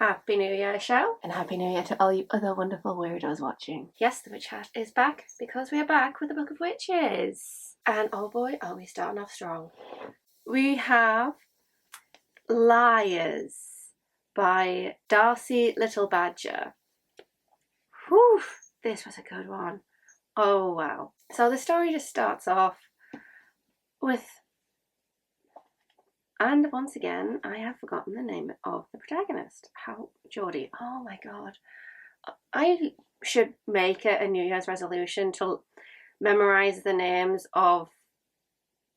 Happy New Year, show. And Happy New Year to all you other wonderful weirdos watching. Yes, the Witch Hat is back because we are back with the Book of Witches. And oh boy, are we starting off strong. We have Liars by Darcie Little Badger. Whew, this was a good one. Oh wow. So the story just starts off with... And once again, I have forgotten the name of the protagonist. Geordie. Oh my god. I should make it a New Year's resolution to memorize the names of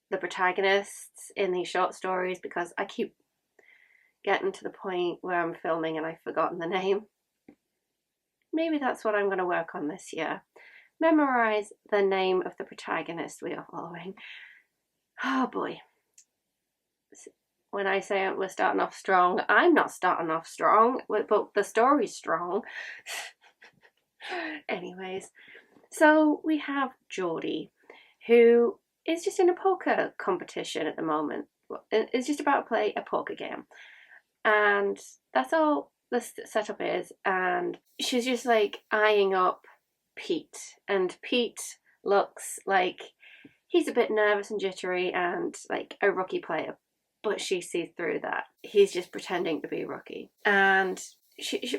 the protagonists in these short stories, because I keep getting to the point where I'm filming and I've forgotten the name. Maybe that's what I'm going to work on this year. Memorize the name of the protagonist we are following. Oh boy. When I say we're starting off strong, I'm not starting off strong, but the story's strong. Anyways, so we have Geordie, who is just in a poker competition at the moment. It's just about to play a poker game. And that's all the setup is. And she's just like eyeing up Pete. And Pete looks like he's a bit nervous and jittery and like a rookie player. But she sees through that. He's just pretending to be a rookie. And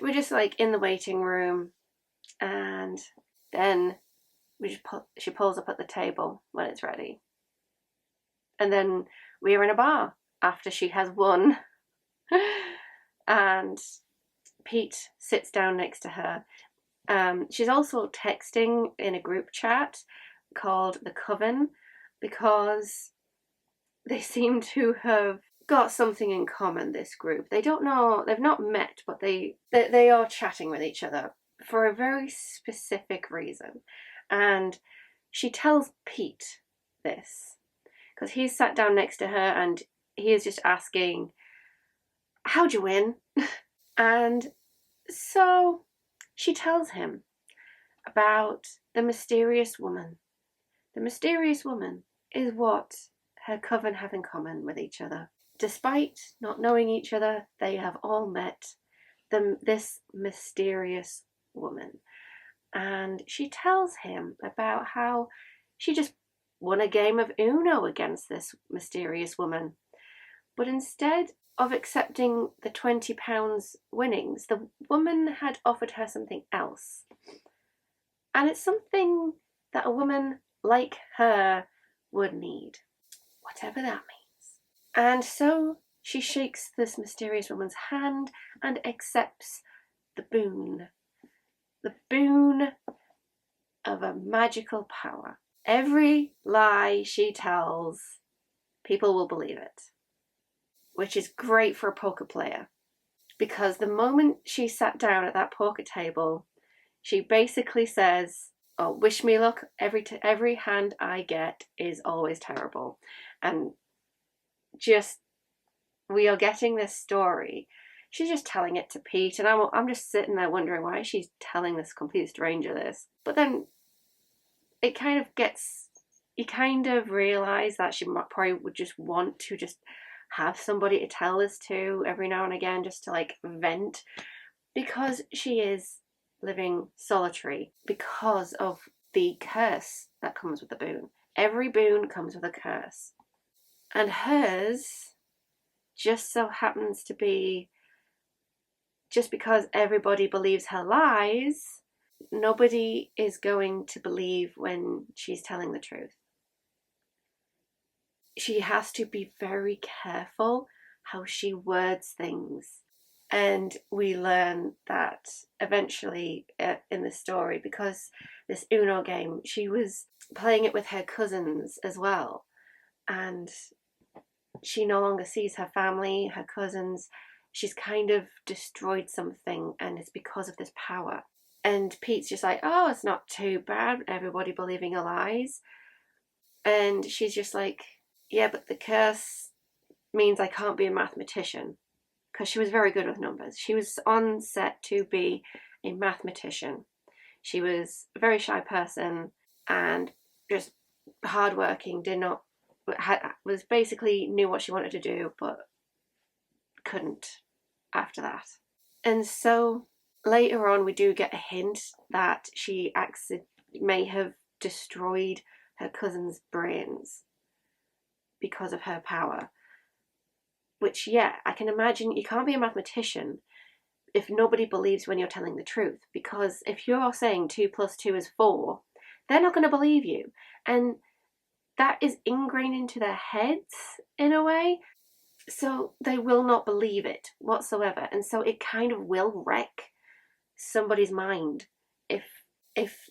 we're just like in the waiting room. And then she pulls up at the table when it's ready. And then we're in a bar after she has won. And Pete sits down next to her. She's also texting in a group chat called The Coven, because they seem to have got something in common, this group. They don't know, they've not met, but they are chatting with each other for a very specific reason. And she tells Pete this, because he's sat down next to her and he is just asking, how'd you win? And so she tells him about the mysterious woman. The mysterious woman is what her coven have in common with each other. Despite not knowing each other, they have all met this mysterious woman. And she tells him about how she just won a game of Uno against this mysterious woman. But instead of accepting the £20 winnings, the woman had offered her something else. And it's something that a woman like her would need, whatever that means. And so she shakes this mysterious woman's hand and accepts the boon of a magical power. Every lie she tells, people will believe it, which is great for a poker player, because the moment she sat down at that poker table, she basically says, oh, wish me luck, every hand I get is always terrible. And just, we are getting this story. She's just telling it to Pete, and I'm just sitting there wondering why she's telling this complete stranger this. But then it kind of gets, you kind of realise that she probably would just want to just have somebody to tell this to every now and again, just to like vent, because she is living solitary because of the curse that comes with the boon. Every boon comes with a curse. And hers just so happens to be, just because everybody believes her lies, nobody is going to believe when she's telling the truth. She has to be very careful how she words things. And we learn that eventually in the story, because this Uno game, she was playing it with her cousins as well. And she no longer sees her family, her cousins. She's kind of destroyed something, and it's because of this power. And Pete's just like, oh, it's not too bad, everybody believing her lies. And she's just like, yeah, but the curse means I can't be a mathematician, because she was very good with numbers. She was on set to be a mathematician. She was a very shy person and just hardworking, was basically knew what she wanted to do, but couldn't after that. And so later on, we do get a hint that she may have destroyed her cousin's brains because of her power. Which, yeah, I can imagine you can't be a mathematician if nobody believes when you're telling the truth. Because if you're saying 2 + 2 is 4, they're not going to believe you. And that is ingrained into their heads in a way. So they will not believe it whatsoever. And so it kind of will wreck somebody's mind if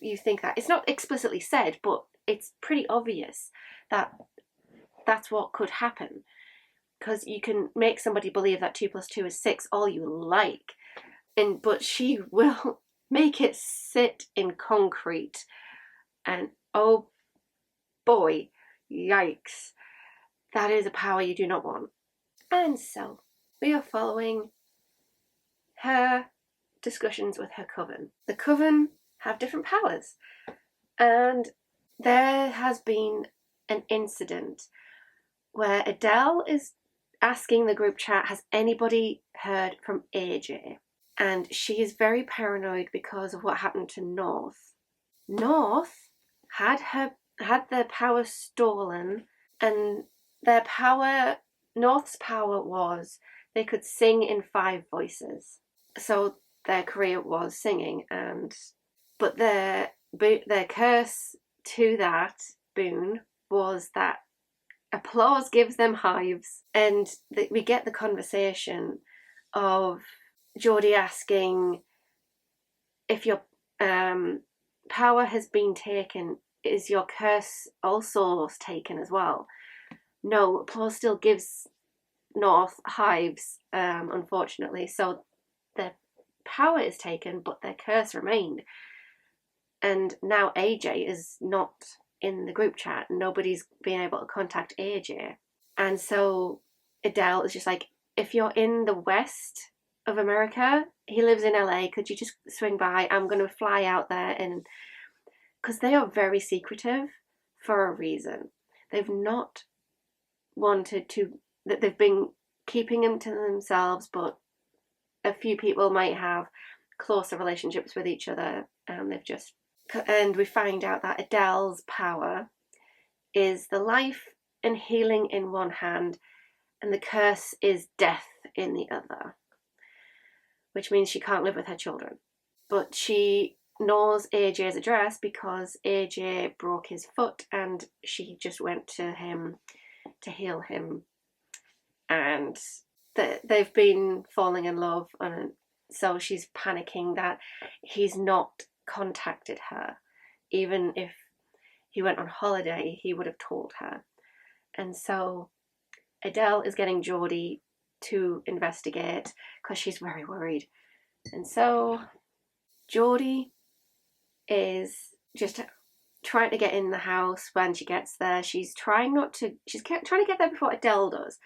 you think that. It's not explicitly said, but it's pretty obvious that that's what could happen. Because you can make somebody believe that 2 + 2 is 6 all you like, but she will make it sit in concrete. And oh boy, yikes, that is a power you do not want. And so we are following her discussions with her coven. The coven have different powers, and there has been an incident where Adele is asking the group chat, has anybody heard from AJ? And she is very paranoid because of what happened to North. North had their power stolen, and North's power was they could sing in 5 voices. So their career was singing, but their curse to that boon was that applause gives them hives. And we get the conversation of Geordie asking, if your power has been taken, is your curse also taken as well? No, applause still gives North hives, unfortunately. So their power is taken, but their curse remained. And now AJ is not in the group chat. Nobody's been able to contact AJ. And so Adele is just like, if you're in the west of America, he lives in LA, could you just swing by? I'm going to fly out there. And because they are very secretive for a reason. They've not wanted to, that they've been keeping them to themselves, but a few people might have closer relationships with each other, and we find out that Adele's power is the life and healing in one hand, and the curse is death in the other, which means she can't live with her children. But she knows AJ's address because AJ broke his foot, and she just went to him to heal him. And they've been falling in love, and so she's panicking that he's not contacted her. Even if he went on holiday, he would have told her. And so Adele is getting Geordie to investigate because she's very worried. And so Geordie is just trying to get in the house. When she gets there, she's trying to get there before Adele does,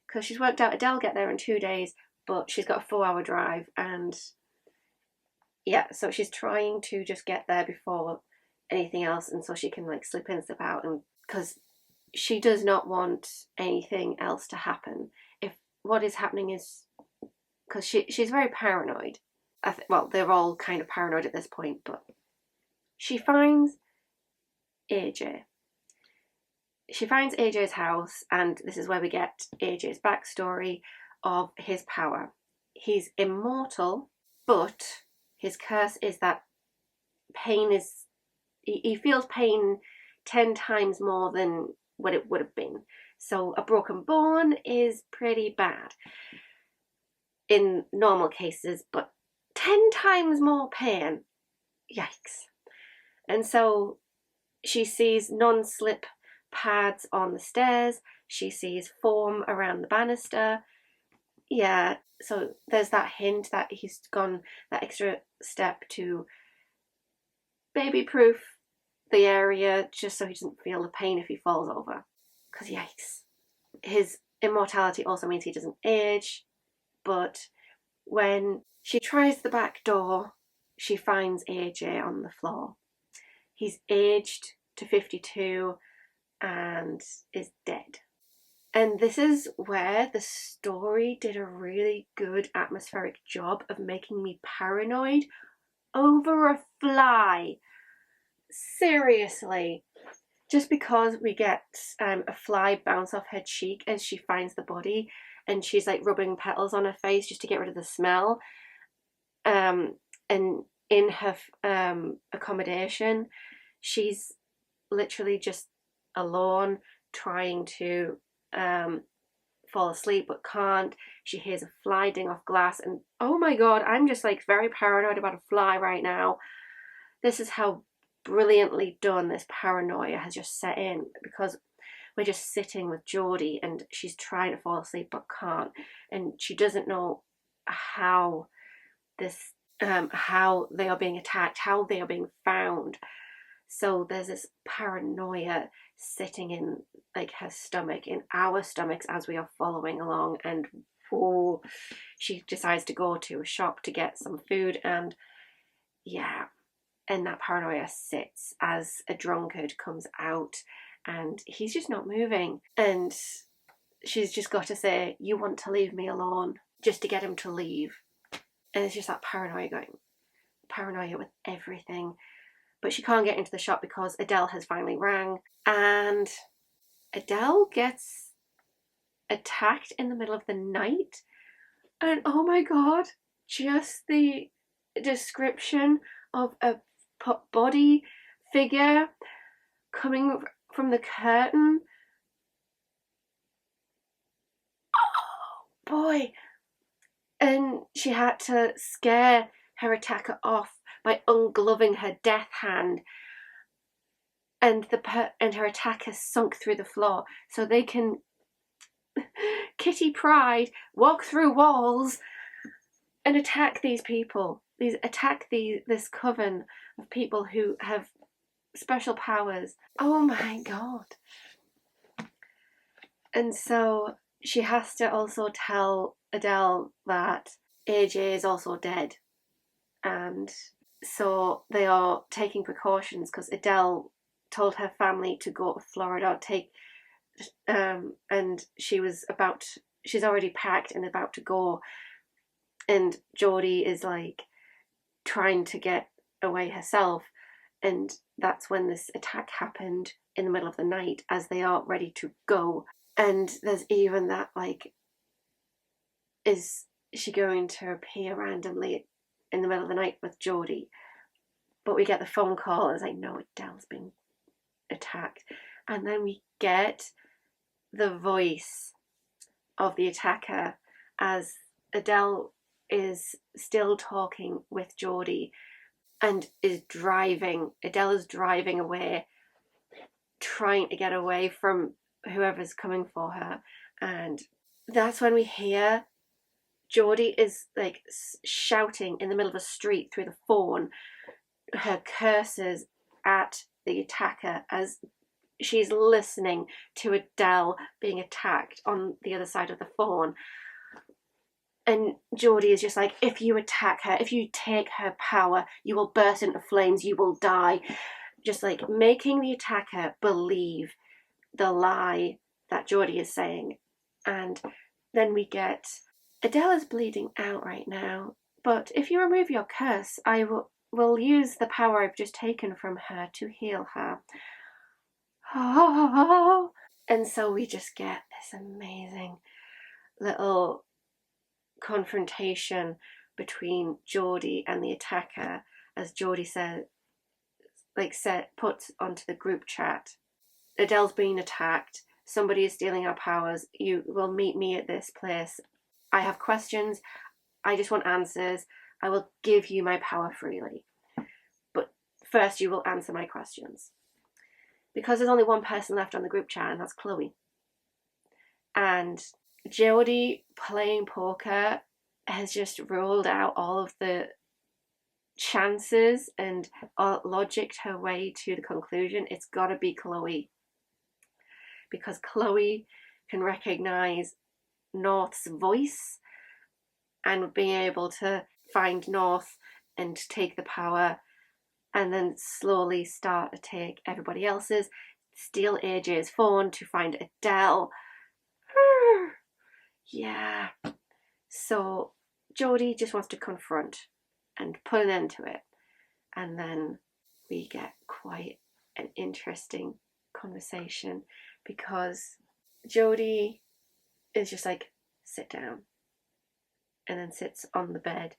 because she's worked out Adele get there in 2 days, but she's got a 4-hour drive, and yeah, so she's trying to just get there before anything else, and so she can like slip in, slip out, and because she does not want anything else to happen. If what is happening is, because she's very paranoid. Well, they're all kind of paranoid at this point, but she finds AJ. She finds AJ's house, and this is where we get AJ's backstory of his power. He's immortal, but his curse is that he feels pain 10 times more than what it would have been. So a broken bone is pretty bad in normal cases, but 10 times more pain. Yikes. And so she sees non-slip pads on the stairs. She sees foam around the banister. Yeah, so there's that hint that he's gone that extra step to baby-proof the area just so he doesn't feel the pain if he falls over. Because yikes. His immortality also means he doesn't age, but when she tries the back door, she finds AJ on the floor. He's aged to 52 and is dead. And this is where the story did a really good atmospheric job of making me paranoid over a fly. Seriously. Just because we get a fly bounce off her cheek as she finds the body, and she's like rubbing petals on her face just to get rid of the smell. And in her accommodation, she's literally just alone, trying to fall asleep but can't. She hears a fly ding off glass, and oh my god, I'm just like very paranoid about a fly right now. This is how brilliantly done this paranoia has just set in, because we're just sitting with Geordie and she's trying to fall asleep but can't, and she doesn't know how this how they are being attacked, how they are being found. So there's this paranoia sitting in like her stomach, in our stomachs, as we are following along. And oh, she decides to go to a shop to get some food, and yeah, and that paranoia sits as a drunkard comes out and he's just not moving, and she's just got to say, "You want to leave me alone," just to get him to leave. And it's just that paranoia with everything. But she can't get into the shop because Adele has finally rang, and Adele gets attacked in the middle of the night. And oh my god, just the description of a body figure coming from the curtain. Oh boy. And she had to scare her attacker off by ungloving her death hand, and her attacker sunk through the floor so they can Kitty Pryde walk through walls and attack these people. This coven of people who have special powers. Oh my god. And so she has to also tell Adele that AJ is also dead. And so they are taking precautions because Adele told her family to go to Florida, and she's already packed and about to go. And Geordie is like trying to get away herself, and that's when this attack happened in the middle of the night as they are ready to go. And there's even that, like, is she going to appear randomly in the middle of the night with Geordie? But we get the phone call and it's like, no, Adele's been attacked. And then we get the voice of the attacker as Adele is still talking with Geordie and Adele is driving away, trying to get away from whoever's coming for her. And that's when we hear Geordie is like shouting in the middle of a street through the phone her curses at the attacker as she's listening to Adele being attacked on the other side of the phone. And Geordie is just like, if you attack her, if you take her power, you will burst into flames, you will die. Just like making the attacker believe the lie that Geordie is saying. And then we get, Adele is bleeding out right now, but if you remove your curse, I will use the power I've just taken from her to heal her. And so we just get this amazing little confrontation between Geordie and the attacker, as Geordie puts onto the group chat, Adele's being attacked, somebody is stealing our powers, you will meet me at this place. I have questions, I just want answers, I will give you my power freely, but first you will answer my questions. Because there's only one person left on the group chat, and that's Chloe. And Geordie, playing poker, has just rolled out all of the chances and logicked her way to the conclusion it's got to be Chloe. Because Chloe can recognise North's voice and being able to find North and take the power, and then slowly start to take everybody else's, steal AJ's phone to find Adele. Yeah. So Jodie just wants to confront and put an end to it. And then we get quite an interesting conversation because Jodie is just like, sit down, and then sits on the bed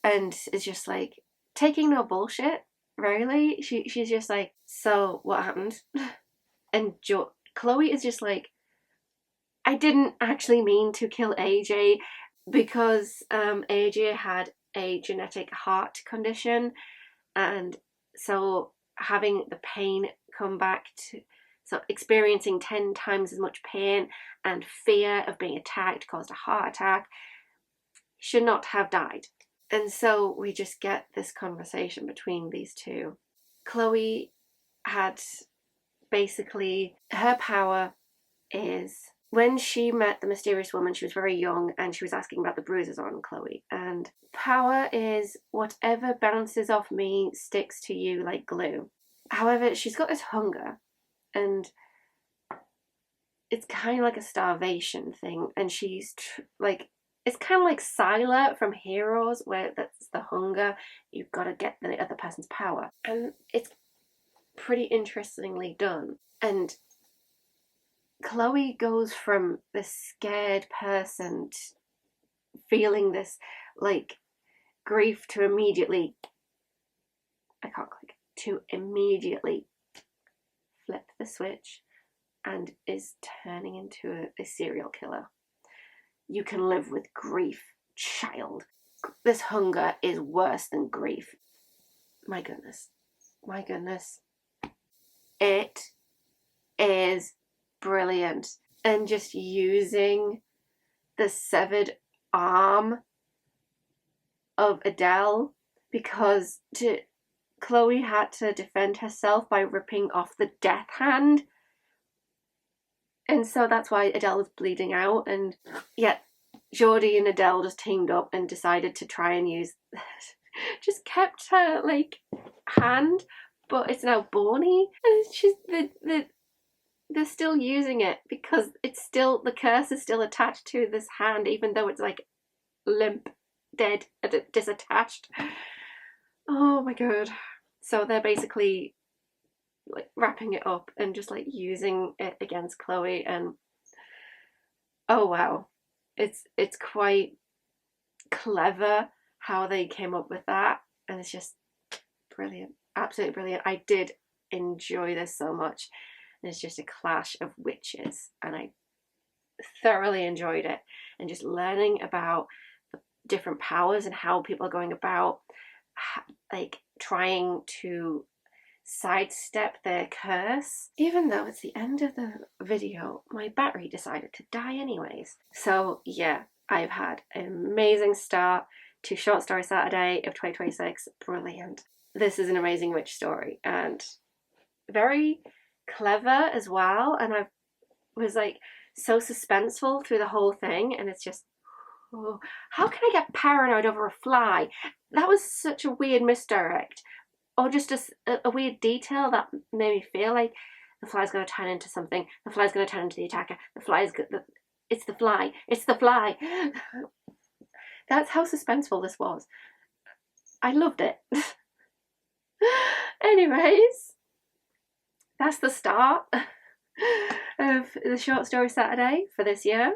and is just like taking no bullshit, really. She's just like, so what happened? And Chloe is just like, I didn't actually mean to kill AJ because AJ had a genetic heart condition, and so having the pain come back to, so experiencing 10 times as much pain and fear of being attacked caused a heart attack, should not have died. And so we just get this conversation between these two. Chloe had basically, her power is, when she met the mysterious woman, she was very young and she was asking about the bruises on Chloe. And power is whatever bounces off me sticks to you like glue. However, she's got this hunger, and it's kind of like a starvation thing. And she's like, it's kind of like Sylar from Heroes, where that's the hunger. You've got to get the other person's power. And it's pretty interestingly done. And Chloe goes from this scared person feeling this like grief to immediately, I can't click, to immediately flip the switch and is turning into a serial killer. You can live with grief, child. This hunger is worse than grief. My goodness. My goodness. It is brilliant. And just using the severed arm of Adele, because Chloe had to defend herself by ripping off the death hand. And so that's why Adele was bleeding out. And yet Jodie and Adele just teamed up and decided to try and use just kept her like hand, but it's now bony, and she's they're still using it because it's still, the curse is still attached to this hand, even though it's like limp, dead, disattached. Oh my god. So they're basically like wrapping it up and just like using it against Chloe, and oh wow, it's quite clever how they came up with that, and it's just brilliant, absolutely brilliant. I did enjoy this so much, and it's just a clash of witches, and I thoroughly enjoyed it, and just learning about the different powers and how people are going about like trying to sidestep their curse. Even though it's the end of the video, my battery decided to die anyways. So yeah, I've had an amazing start to Short Story Saturday of 2026. Brilliant. This is an amazing witch story and very clever as well, and I was like so suspenseful through the whole thing, and it's just, oh, how can I get paranoid over a fly? That was such a weird misdirect, or just a weird detail that made me feel like the fly's going to turn into something. The fly's going to turn into the attacker. It's the fly. It's the fly. That's how suspenseful this was. I loved it. Anyways, that's the start of the Short Story Saturday for this year.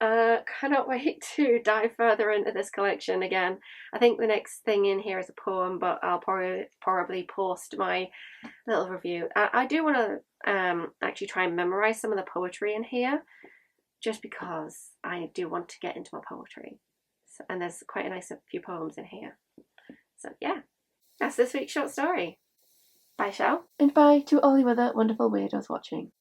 Cannot wait to dive further into this collection again. I think the next thing in here is a poem, but I'll probably post my little review. I do want to actually try and memorize some of the poetry in here, just because I do want to get into my poetry. So, and there's quite a nice few poems in here. So yeah, that's this week's short story. Bye, Shell. And bye to all you other wonderful weirdos watching.